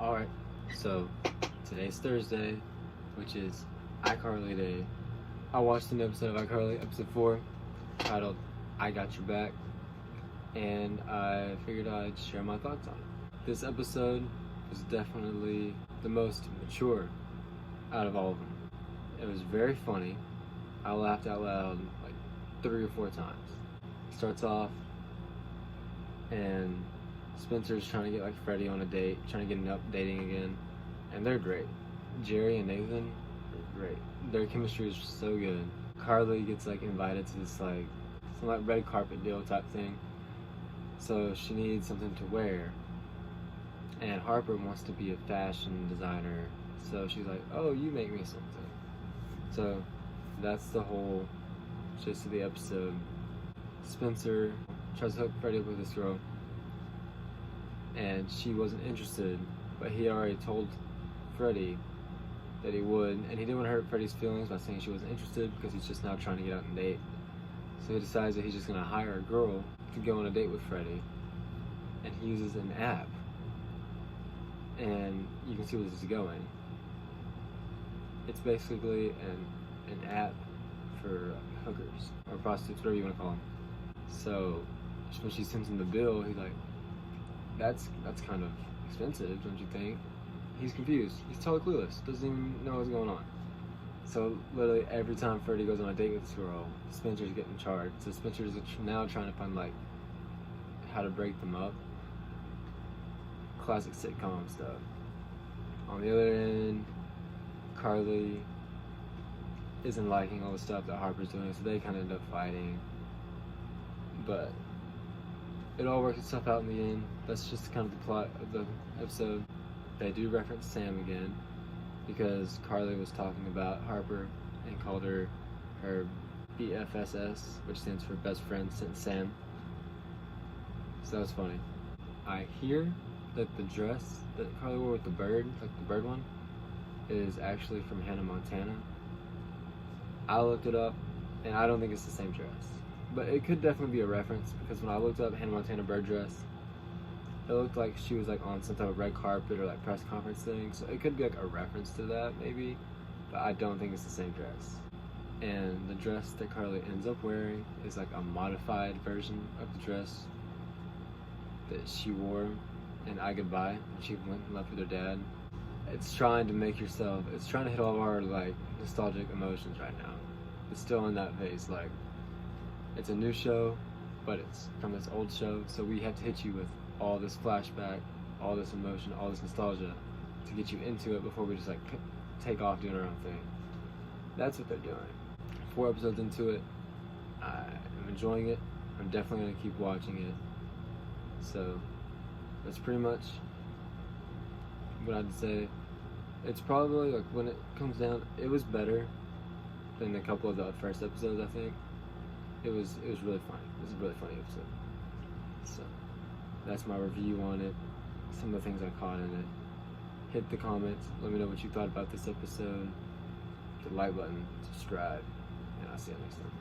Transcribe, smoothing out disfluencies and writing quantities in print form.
Alright, so today's Thursday, which is iCarly Day. I watched an episode of iCarly, episode 4, titled I Got Your Back, and I figured I'd share my thoughts on it. This episode was definitely the most mature out of all of them. It was very funny. I laughed out loud like 3 or 4 times. Starts off and Spencer's trying to get like Freddie on a date, trying to get up dating again, and they're great. Jerry and Nathan are great. Their chemistry is so good. Carly gets like invited to this like some like red carpet deal type thing, so she needs something to wear, and Harper wants to be a fashion designer, so she's like, oh, you make me something. So that's the whole gist of the episode. Spencer tries to hook Freddie up with this girl, and she wasn't interested, but he already told Freddie that he would, and he didn't want to hurt Freddie's feelings by saying she wasn't interested because he's just now trying to get out and date. So he decides that he's just going to hire a girl to go on a date with Freddie, and he uses an app, and you can see where this is going. It's basically an app for hookers or prostitutes, whatever you want to call them. So when she sends him the bill, he's like, that's kind of expensive, don't you think? He's confused. He's totally clueless. Doesn't even know what's going on. So literally every time Freddie goes on a date with this girl, Spencer's getting charged. So Spencer's now trying to find like how to break them up. Classic sitcom stuff. On the other end, Carly isn't liking all the stuff that Harper's doing, so they kind of end up fighting. But it all works itself out in the end. That's just kind of the plot of the episode. They do reference Sam again, because Carly was talking about Harper and called her BFSS, which stands for best friend since Sam. So that was funny. I hear that the dress that Carly wore with the bird, like the bird one, is actually from Hannah Montana. I looked it up, and I don't think it's the same dress. But it could definitely be a reference, because when I looked up Hannah Montana bird dress, it looked like she was like on some type of red carpet or like press conference thing. So it could be like a reference to that maybe, but I don't think it's the same dress. And the dress that Carly ends up wearing is like a modified version of the dress that she wore in I Goodbye when she went and left with her dad. It's trying to it's trying to hit all of our like nostalgic emotions right now. It's still in that phase, like it's a new show, but it's from this old show, so we have to hit you with all this flashback, all this emotion, all this nostalgia to get you into it before we just like take off doing our own thing. That's what they're doing. 4 episodes into it, I'm enjoying it. I'm definitely going to keep watching it. So that's pretty much what I'd say. It's probably like, when it comes down, it was better than a couple of the first episodes, I think. It was really funny. It was a really funny episode. So that's my review on it. Some of the things I caught in it. Hit the comments. Let me know what you thought about this episode. Hit the like button. Subscribe. And I'll see you next time.